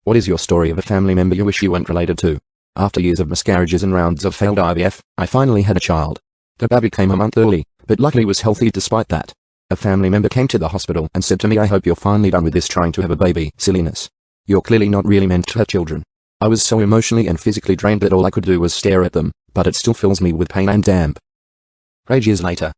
What is your story of a family member you wish you weren't related to? After years of miscarriages and rounds of failed IVF, I finally had a child. The baby came a month early, but luckily was healthy despite that. A family member came to the hospital and said to me, "I hope you're finally done with this trying to have a baby silliness. You're clearly not really meant to have children." I was so emotionally and physically drained that all I could do was stare at them, but it still fills me with pain and damp. 8 years later.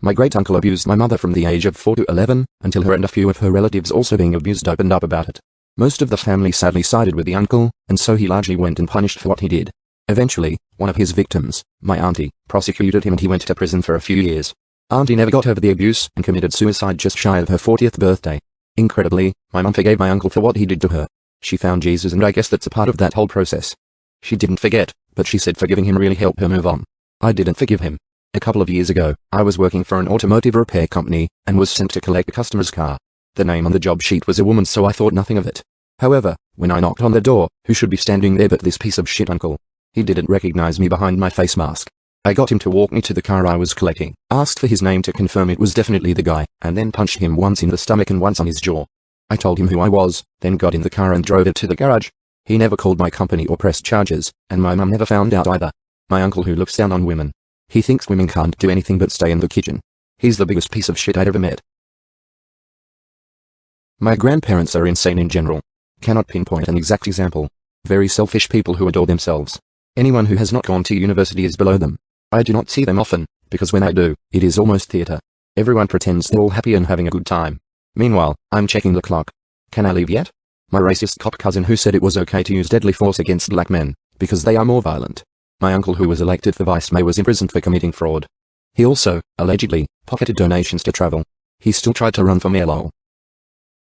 My great-uncle abused my mother from the age of 4 to 11, until her and a few of her relatives also being abused opened up about it. Most of the family sadly sided with the uncle, and so he largely went and punished for what he did. Eventually, one of his victims, my auntie, prosecuted him and he went to prison for a few years. Auntie never got over the abuse and committed suicide just shy of her 40th birthday. Incredibly, my mum forgave my uncle for what he did to her. She found Jesus, and I guess that's a part of that whole process. She didn't forget, but she said forgiving him really helped her move on. I didn't forgive him. A couple of years ago, I was working for an automotive repair company and was sent to collect a customer's car. The name on the job sheet was a woman, so I thought nothing of it. However, when I knocked on the door, who should be standing there but this piece of shit uncle? He didn't recognize me behind my face mask. I got him to walk me to the car I was collecting, asked for his name to confirm it was definitely the guy, and then punched him once in the stomach and once on his jaw. I told him who I was, then got in the car and drove it to the garage. He never called my company or pressed charges, and my mum never found out either. My uncle who looks down on women. He thinks women can't do anything but stay in the kitchen. He's the biggest piece of shit I'd ever met. My grandparents are insane in general. Cannot pinpoint an exact example. Very selfish people who adore themselves. Anyone who has not gone to university is below them. I do not see them often, because when I do, it is almost theater. Everyone pretends they're all happy and having a good time. Meanwhile, I'm checking the clock. Can I leave yet? My racist cop cousin who said it was okay to use deadly force against black men, because they are more violent. My uncle who was elected for vice mayor was imprisoned for committing fraud. He also, allegedly, pocketed donations to travel. He still tried to run for mayor lol.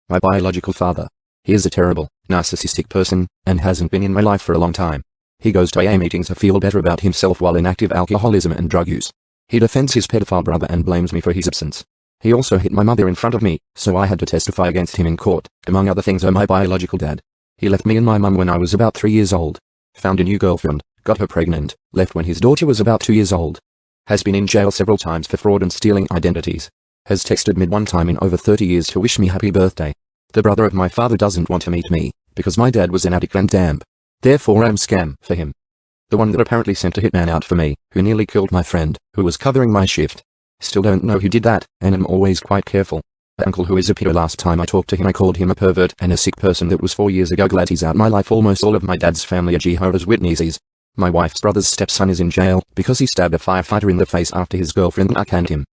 My biological father. He is a terrible, narcissistic person, and hasn't been in my life for a long time. He goes to AA meetings to feel better about himself while in active alcoholism and drug use. He defends his pedophile brother and blames me for his absence. He also hit my mother in front of me, so I had to testify against him in court. Among other things are my biological dad. He left me and my mum when I was about 3 years old. Found a new girlfriend, got her pregnant, left when his daughter was about 2 years old. Has been in jail several times for fraud and stealing identities. Has texted me one time in over 30 years to wish me happy birthday. The brother of my father doesn't want to meet me, because my dad was an addict and damp. Therefore I'm scam for him. The one that apparently sent a hitman out for me, who nearly killed my friend, who was covering my shift. Still don't know who did that, and am always quite careful. The uncle who is a pedo, last time I talked to him I called him a pervert and a sick person. That was 4 years ago. Glad he's out my life. Almost all of my dad's family are Jehovah's Witnesses. My wife's brother's stepson is in jail, because he stabbed a firefighter in the face after his girlfriend canned him.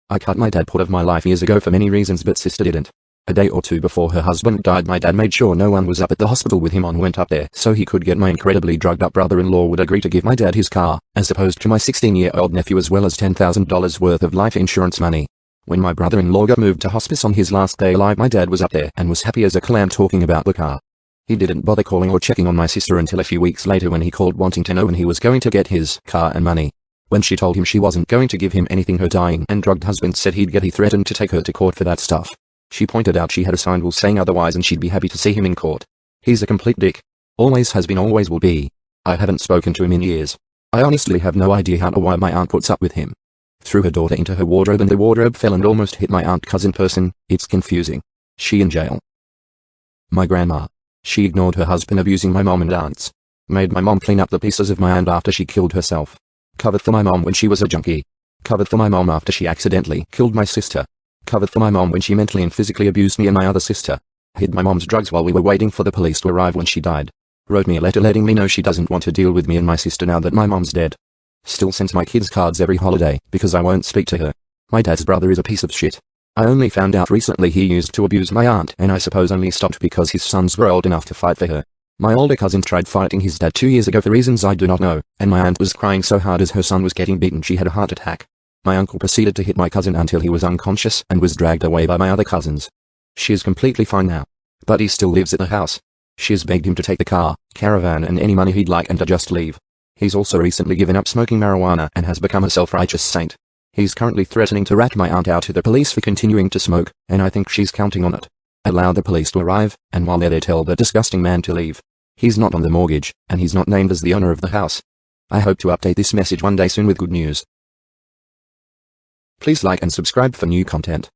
I cut my dad out of my life years ago for many reasons, but sister didn't. A day or two before her husband died, my dad made sure no one was up at the hospital with him on went up there so he could get my incredibly drugged up brother-in-law would agree to give my dad his car, as opposed to my 16-year-old nephew, as well as $10,000 worth of life insurance money. When my brother-in-law got moved to hospice on his last day alive, my dad was up there and was happy as a clam talking about the car. He didn't bother calling or checking on my sister until a few weeks later, when he called wanting to know when he was going to get his car and money. When she told him she wasn't going to give him anything, her dying and drugged husband said he'd get. He threatened to take her to court for that stuff. She pointed out she had a signed will saying otherwise and she'd be happy to see him in court. He's a complete dick. Always has been, always will be. I haven't spoken to him in years. I honestly have no idea how or why my aunt puts up with him. Threw her daughter into her wardrobe and the wardrobe fell and almost hit my aunt cousin person. It's confusing. She in jail. My grandma. She ignored her husband abusing my mom and aunts. Made my mom clean up the pieces of my aunt after she killed herself. Covered for my mom when she was a junkie. Covered for my mom after she accidentally killed my sister. Covered for my mom when she mentally and physically abused me and my other sister. Hid my mom's drugs while we were waiting for the police to arrive when she died. Wrote me a letter letting me know she doesn't want to deal with me and my sister now that my mom's dead. Still sends my kids cards every holiday because I won't speak to her. My dad's brother is a piece of shit. I only found out recently he used to abuse my aunt, and I suppose only stopped because his sons were old enough to fight for her. My older cousin tried fighting his dad 2 years ago for reasons I do not know, and my aunt was crying so hard as her son was getting beaten she had a heart attack. My uncle proceeded to hit my cousin until he was unconscious and was dragged away by my other cousins. She is completely fine now. But he still lives at the house. She has begged him to take the car, caravan and any money he'd like and to just leave. He's also recently given up smoking marijuana and has become a self-righteous saint. He's currently threatening to rat my aunt out to the police for continuing to smoke, and I think she's counting on it. Allow the police to arrive, and while they're there tell the disgusting man to leave. He's not on the mortgage, and he's not named as the owner of the house. I hope to update this message one day soon with good news. Please like and subscribe for new content.